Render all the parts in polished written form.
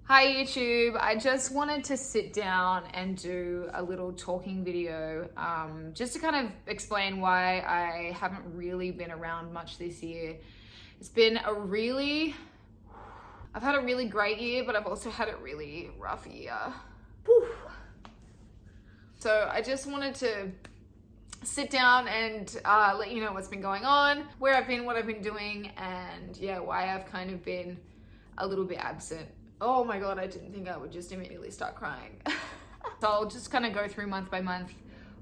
Hi YouTube, I just wanted to sit down and do a little talking video just to kind of explain why I haven't really been around much this year. It's been I've had a really great year, but I've also had a really rough year. Whew. So I just wanted to sit down and let you know what's been going on, where I've been, what I've been doing, and yeah, why I've kind of been a little bit absent. Oh my God, I didn't think I would just immediately start crying. So I'll just kind of go through month by month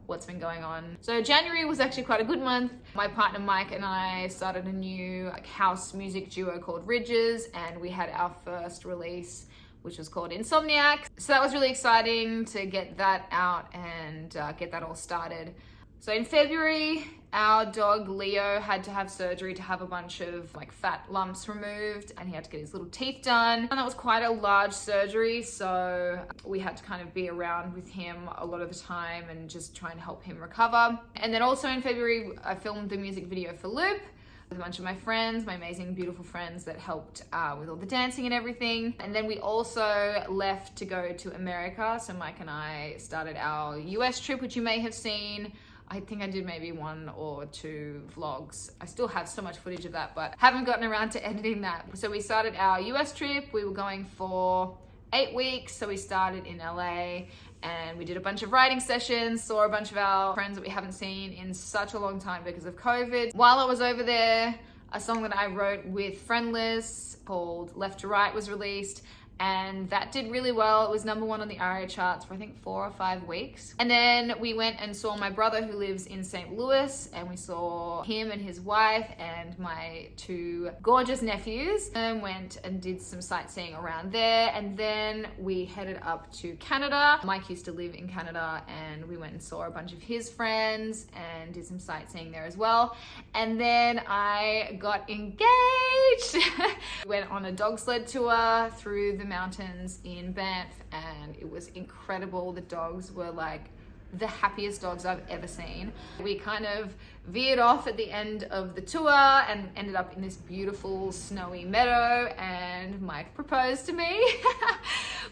what's been going on. So January was actually quite a good month. My partner Mike and I started a new house music duo called Ridges, and we had our first release, which was called Insomniac. So that was really exciting to get that out and get that all started. So in February, our dog Leo had to have surgery to have a bunch of fat lumps removed, and he had to get his little teeth done. And that was quite a large surgery, so we had to kind of be around with him a lot of the time and just try and help him recover. And then also in February, I filmed the music video for Loop with a bunch of my friends, my amazing, beautiful friends that helped with all the dancing and everything. And then we also left to go to America. So Mike and I started our US trip, which you may have seen. I think I did maybe 1 or 2 vlogs. I still have so much footage of that, but haven't gotten around to editing that. So we started our US trip. We were going for 8 weeks. So we started in LA and we did a bunch of writing sessions, saw a bunch of our friends that we haven't seen in such a long time because of COVID. While I was over there, a song that I wrote with Friendless called Left to Right was released. And that did really well. It was #1 on the ARIA charts for I think 4 or 5 weeks. And then we went and saw my brother who lives in St. Louis, and we saw him and his wife and my 2 gorgeous nephews, and went and did some sightseeing around there. And then we headed up to Canada. Mike used to live in Canada, and we went and saw a bunch of his friends and did some sightseeing there as well. And then I got engaged. We went on a dog sled tour through the mountains in Banff, and it was incredible. The dogs were like the happiest dogs I've ever seen. We kind of veered off at the end of the tour and ended up in this beautiful snowy meadow, and Mike proposed to me,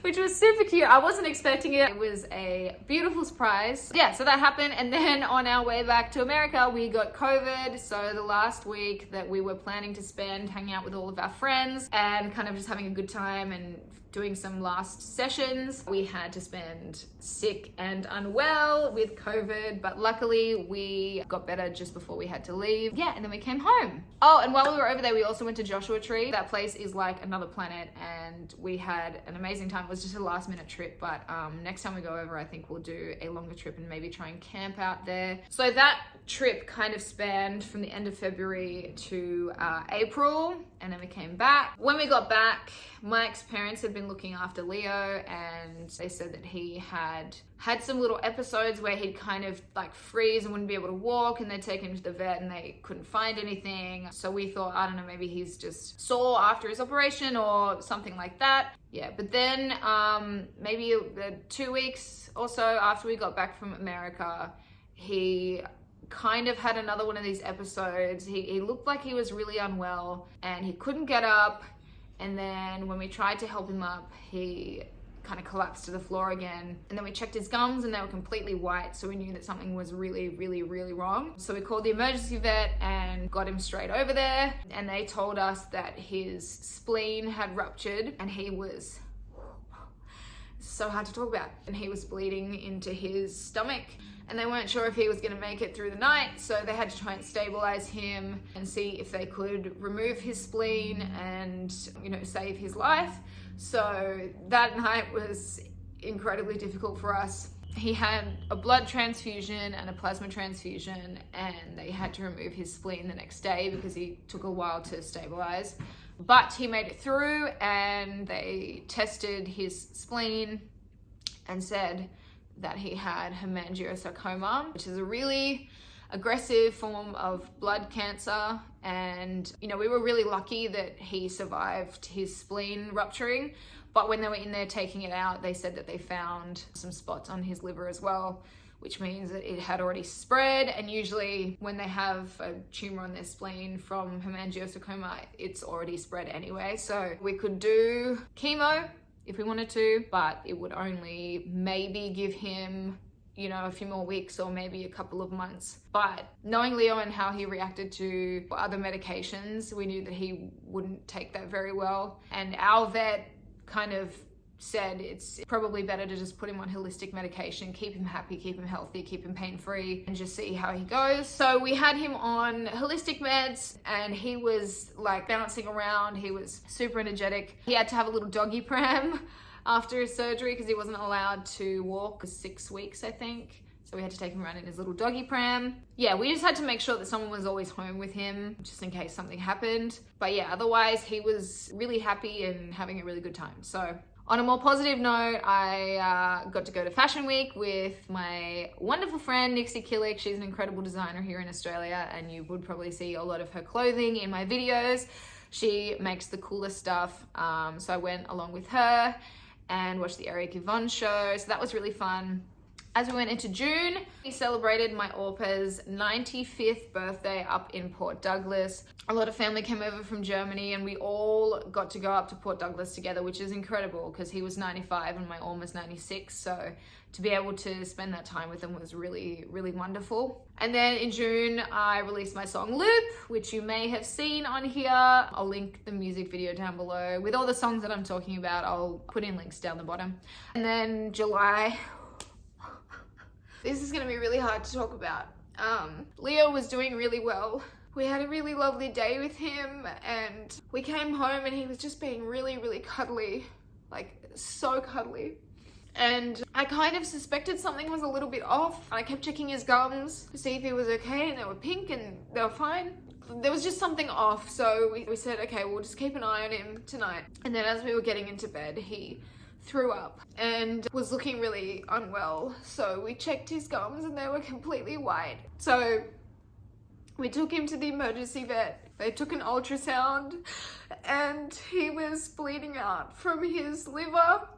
which was super cute. I wasn't expecting it. It was a beautiful surprise. Yeah, so that happened. And then on our way back to America, we got COVID. So the last week that we were planning to spend hanging out with all of our friends and kind of just having a good time and doing some last sessions, we had to spend sick and unwell with COVID, but luckily we got better just before we had to leave. Yeah, and then we came home. Oh, and while we were over there, we also went to Joshua Tree. That place is like another planet, and we had an amazing time. It was just a last minute trip, but next time we go over, I think we'll do a longer trip and maybe try and camp out there. So that trip kind of spanned from the end of February to April, and then we came back. When we got back, Mike's parents had been looking after Leo, and they said that he had some little episodes where he'd kind of freeze and wouldn't be able to walk, and they'd take him to the vet and they couldn't find anything. So we thought, I don't know, maybe he's just sore after his operation or something like that. Yeah, but then maybe 2 weeks or so after we got back from America, he kind of had another one of these episodes. He looked like he was really unwell and he couldn't get up. And then when we tried to help him up, he kind of collapsed to the floor again. And then we checked his gums and they were completely white. So we knew that something was really, really, really wrong. So we called the emergency vet and got him straight over there. And they told us that his spleen had ruptured, and he was so hard to talk about. And he was bleeding into his stomach, and they weren't sure if he was going to make it through the night. So they had to try and stabilize him and see if they could remove his spleen and, save his life. So that night was incredibly difficult for us. He had a blood transfusion and a plasma transfusion, and they had to remove his spleen the next day because he took a while to stabilize. But he made it through, and they tested his spleen and said that he had hemangiosarcoma, which is a really aggressive form of blood cancer. And, we were really lucky that he survived his spleen rupturing. But when they were in there taking it out, they said that they found some spots on his liver as well, which means that it had already spread. And usually when they have a tumor on their spleen from hemangiosarcoma, it's already spread anyway. So we could do chemo if we wanted to, but it would only maybe give him, you know, a few more weeks or maybe a couple of months. But knowing Leo and how he reacted to other medications, we knew that he wouldn't take that very well. And our vet kind of said it's probably better to just put him on holistic medication, keep him happy, keep him healthy, keep him pain-free, and just see how he goes. So we had him on holistic meds and he was like bouncing around. He was super energetic. He had to have a little doggy pram after his surgery because he wasn't allowed to walk for 6 weeks, I think. So we had to take him around in his little doggy pram. Yeah, we just had to make sure that someone was always home with him just in case something happened. But yeah, otherwise he was really happy and having a really good time. So on a more positive note, I got to go to Fashion Week with my wonderful friend, Nixie Killick. She's an incredible designer here in Australia, and you would probably see a lot of her clothing in my videos. She makes the coolest stuff. So I went along with her and watched the Eric Yvonne show. So that was really fun. As we went into June, we celebrated my Orpa's 95th birthday up in Port Douglas. A lot of family came over from Germany and we all got to go up to Port Douglas together, which is incredible because he was 95 and my Orma's 96. So to be able to spend that time with them was really, really wonderful. And then in June, I released my song Loop, which you may have seen on here. I'll link the music video down below. With all the songs that I'm talking about, I'll put in links down the bottom. And then July, this is gonna be really hard to talk about. Leo was doing really well. We had a really lovely day with him and we came home and he was just being really, really cuddly, like so cuddly. And I kind of suspected something was a little bit off. I kept checking his gums to see if he was okay and they were pink and they were fine. There was just something off, so we said, okay, we'll just keep an eye on him tonight. And then as we were getting into bed, he threw up and was looking really unwell. So we checked his gums and they were completely white. So we took him to the emergency vet. They took an ultrasound and he was bleeding out from his liver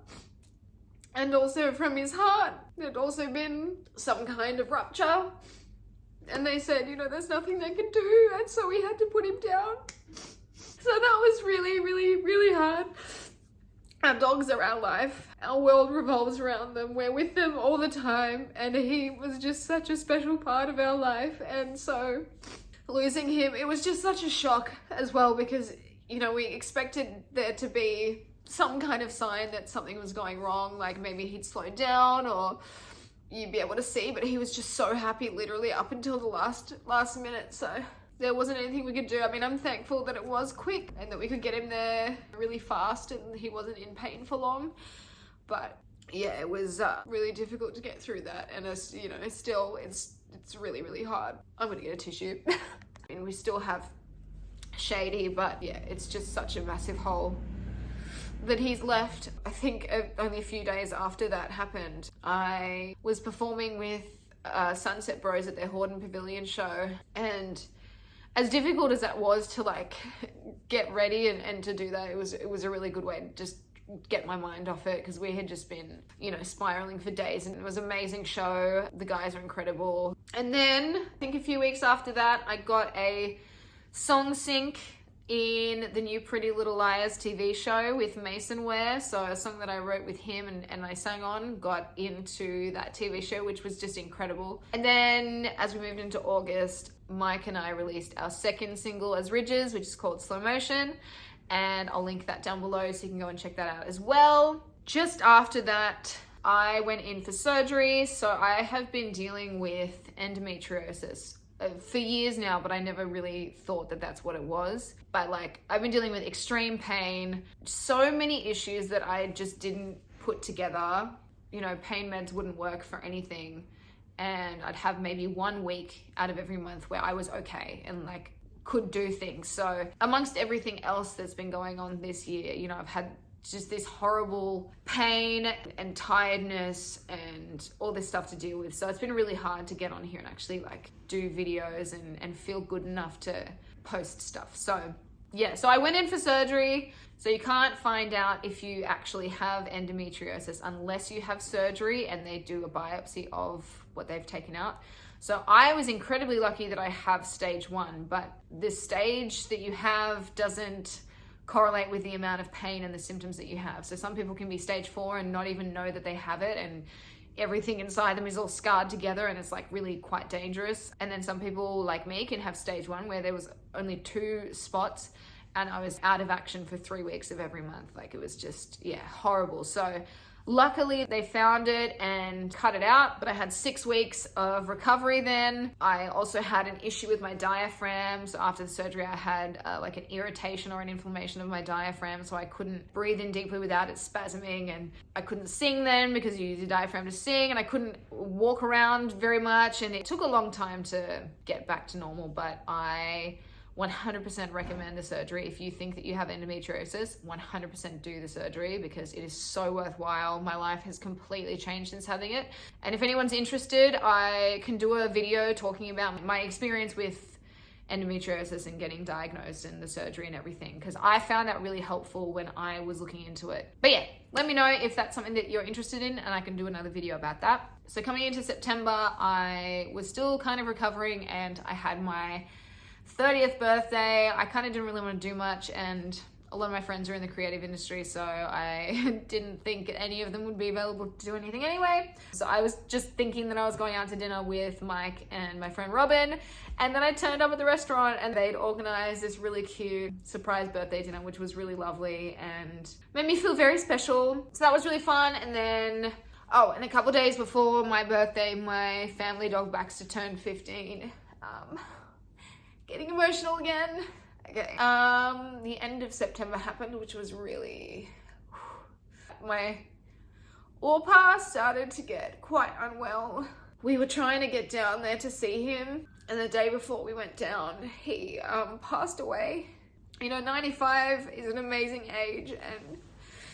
and also from his heart. There'd also been some kind of rupture. And they said, you know, there's nothing they can do. And so we had to put him down. So that was really, really, really hard. Our dogs are our life. Our world revolves around them. We're with them all the time. And he was just such a special part of our life. And so losing him, it was just such a shock as well because, you know, we expected there to be some kind of sign that something was going wrong. Like maybe he'd slow down or you'd be able to see, but he was just so happy literally up until the last minute. So there wasn't anything we could do. I mean, I'm thankful that it was quick and that we could get him there really fast and he wasn't in pain for long. But yeah, it was really difficult to get through that. And as you know, still it's really, really hard. I'm gonna get a tissue. I mean, we still have Shady, but yeah, it's just such a massive hole that he's left. I think only a few days after that happened, I was performing with Sunset Bros at their Horden Pavilion show, and as difficult as that was to like get ready and to do that, it was a really good way to just get my mind off it because we had just been, you know, spiraling for days and it was an amazing show. The guys are incredible. And then I think a few weeks after that, I got a song sync in the new Pretty Little Liars TV show with Mason Ware. So a song that I wrote with him and I sang on got into that TV show, which was just incredible. And then as we moved into August, Mike and I released our second single as Ridges, which is called Slow Motion. And I'll link that down below so you can go and check that out as well. Just after that, I went in for surgery. So I have been dealing with endometriosis for years now, but I never really thought that that's what it was. But like, I've been dealing with extreme pain, so many issues that I just didn't put together. You know, pain meds wouldn't work for anything. And I'd have maybe 1 week out of every month where I was okay and like could do things. So amongst everything else that's been going on this year, you know, I've had just this horrible pain and tiredness and all this stuff to deal with. So it's been really hard to get on here and actually like do videos and feel good enough to post stuff. So yeah, so I went in for surgery. So you can't find out if you actually have endometriosis unless you have surgery and they do a biopsy of what they've taken out. So I was incredibly lucky that I have stage 1, but the stage that you have doesn't correlate with the amount of pain and the symptoms that you have. So some people can be stage 4 and not even know that they have it, and everything inside them is all scarred together, and it's like really quite dangerous. And then some people like me can have stage 1 where there was only 2 spots and I was out of action for 3 weeks of every month. Like, it was just, yeah, horrible. So luckily they found it and cut it out, but I had 6 weeks of recovery then. I also had an issue with my diaphragm. So after the surgery, I had like an irritation or an inflammation of my diaphragm. So I couldn't breathe in deeply without it spasming, and I couldn't sing then because you use your diaphragm to sing, and I couldn't walk around very much. And it took a long time to get back to normal, but I 100% recommend the surgery. If you think that you have endometriosis, 100% do the surgery because it is so worthwhile. My life has completely changed since having it. And if anyone's interested, I can do a video talking about my experience with endometriosis and getting diagnosed and the surgery and everything, because I found that really helpful when I was looking into it. But yeah, let me know if that's something that you're interested in, and I can do another video about that. So coming into September, I was still kind of recovering, and I had my 30th birthday. I kind of didn't really want to do much, and a lot of my friends are in the creative industry, so I didn't think any of them would be available to do anything anyway. So I was just thinking that I was going out to dinner with Mike and my friend Robin, and then I turned up at the restaurant and they'd organized this really cute surprise birthday dinner, which was really lovely and made me feel very special. So that was really fun. And then, oh, and a couple days before my birthday, my family dog Baxter turned 15. Getting emotional again. Okay. The end of September happened, which was really... My Orpa started to get quite unwell. We were trying to get down there to see him, and the day before we went down, he passed away. You know, 95 is an amazing age, and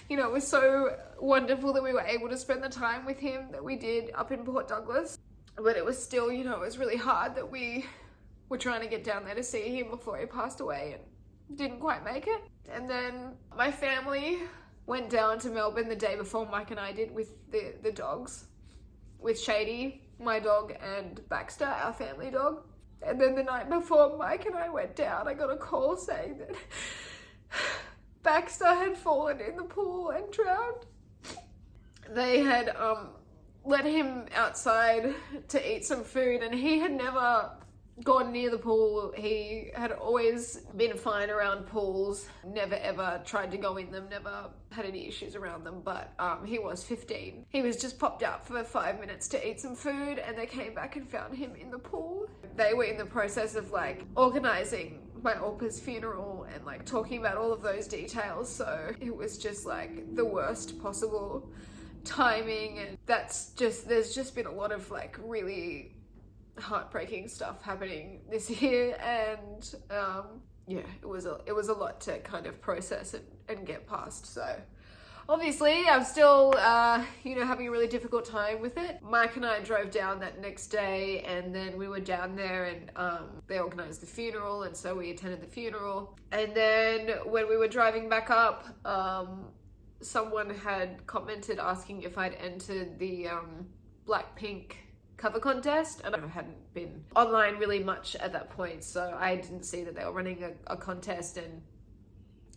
you know, it was so wonderful that we were able to spend the time with him that we did up in Port Douglas. But it was still, you know, it was really hard that we were trying to get down there to see him before he passed away and didn't quite make it. And then my family went down to Melbourne the day before Mike and I did with the dogs, with Shady, my dog, and Baxter, our family dog. And then the night before Mike and I went down, I got a call saying that Baxter had fallen in the pool and drowned. They had let him outside to eat some food, and he had never gone near the pool. He had always been fine around pools, never ever tried to go in them, never had any issues around them, but he was 15. He was just popped out for 5 minutes to eat some food, and they came back and found him in the pool. They were in the process of like organizing my Orpa's funeral and like talking about all of those details, so it was just like the worst possible timing. And there's just been a lot of like really heartbreaking stuff happening this year, and yeah, it was a lot to kind of process and get past. So obviously I'm still you know, having a really difficult time with it. Mike and I drove down that next day, and then we were down there, and they organized the funeral, and so we attended the funeral. And then when we were driving back up, someone had commented asking if I'd entered the Blackpink cover contest, and I hadn't been online really much at that point, so I didn't see that they were running a contest. And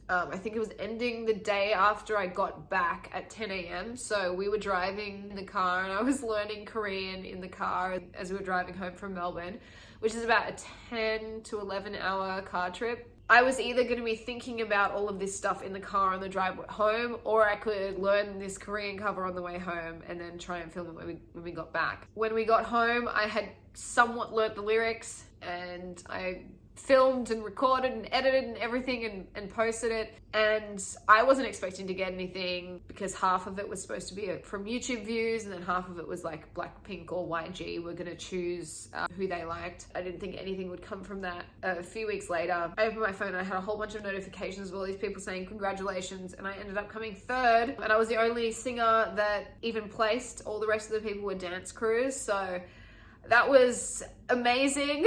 I think it was ending the day after I got back at 10 a.m. So we were driving in the car, and I was learning Korean in the car as we were driving home from Melbourne, which is about a 10 to 11 hour car trip. I was either going to be thinking about all of this stuff in the car on the drive home, or I could learn this Korean cover on the way home and then try and film it when we got back. When we got home, I had somewhat learnt the lyrics, and I filmed and recorded and edited and everything and posted it. And I wasn't expecting to get anything, because half of it was supposed to be from YouTube views, and then half of it was like Blackpink or YG were gonna choose who they liked. I didn't think anything would come from that. A few weeks later, I opened my phone and I had a whole bunch of notifications of all these people saying congratulations, and I ended up coming third, and I was the only singer that even placed. All the rest of the people were dance crews, so that was amazing.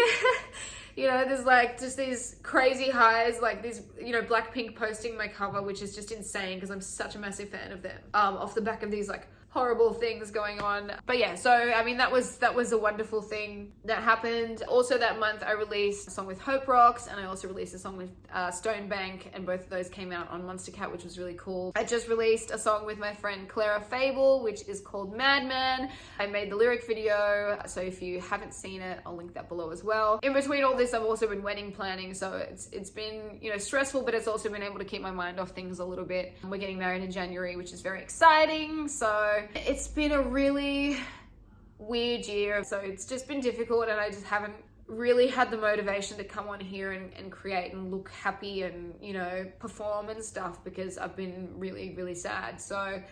You know, there's like just these crazy highs, like these, you know, Blackpink posting my cover, which is just insane because I'm such a massive fan of them. Off the back of these like horrible things going on. But yeah, so I mean, that was a wonderful thing that happened. Also that month I released a song with Hope Rocks, and I also released a song with Stone Bank, and both of those came out on Monster Cat, which was really cool. I just released a song with my friend Clara Fable, which is called Madman. I made the lyric video, so if you haven't seen it, I'll link that below as well. In between all this, I've also been wedding planning, so it's been, you know, stressful, but it's also been able to keep my mind off things a little bit. We're getting married in January, which is very exciting. So it's been a really weird year. So it's just been difficult, and I just haven't really had the motivation to come on here and create and look happy and, you know, perform and stuff, because I've been really, really sad. So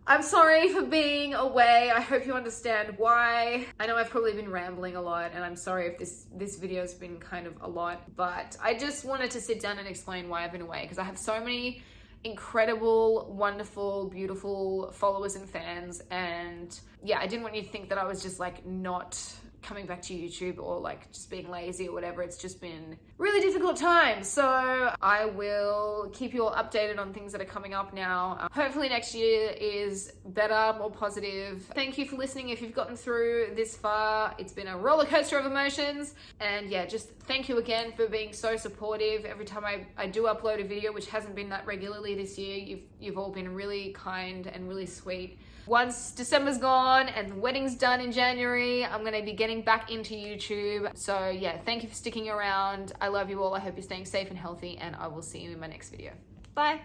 I'm sorry for being away. I hope you understand why. I know I've probably been rambling a lot, and I'm sorry if this video's been kind of a lot, but I just wanted to sit down and explain why I've been away, because I have so many incredible, wonderful, beautiful followers and fans, and yeah, I didn't want you to think that I was just like not coming back to YouTube or like just being lazy or whatever. It's just been really difficult times. So I will keep you all updated on things that are coming up now. Hopefully next year is better, more positive. Thank you for listening if you've gotten through this far. It's been a roller coaster of emotions, and yeah, just thank you again for being so supportive. Every time I do upload a video, which hasn't been that regularly this year, you've all been really kind and really sweet. Once December's gone and the wedding's done in January, I'm going to be getting back into YouTube. So yeah, thank you for sticking around. I love you all. I hope you're staying safe and healthy, and I will see you in my next video. Bye.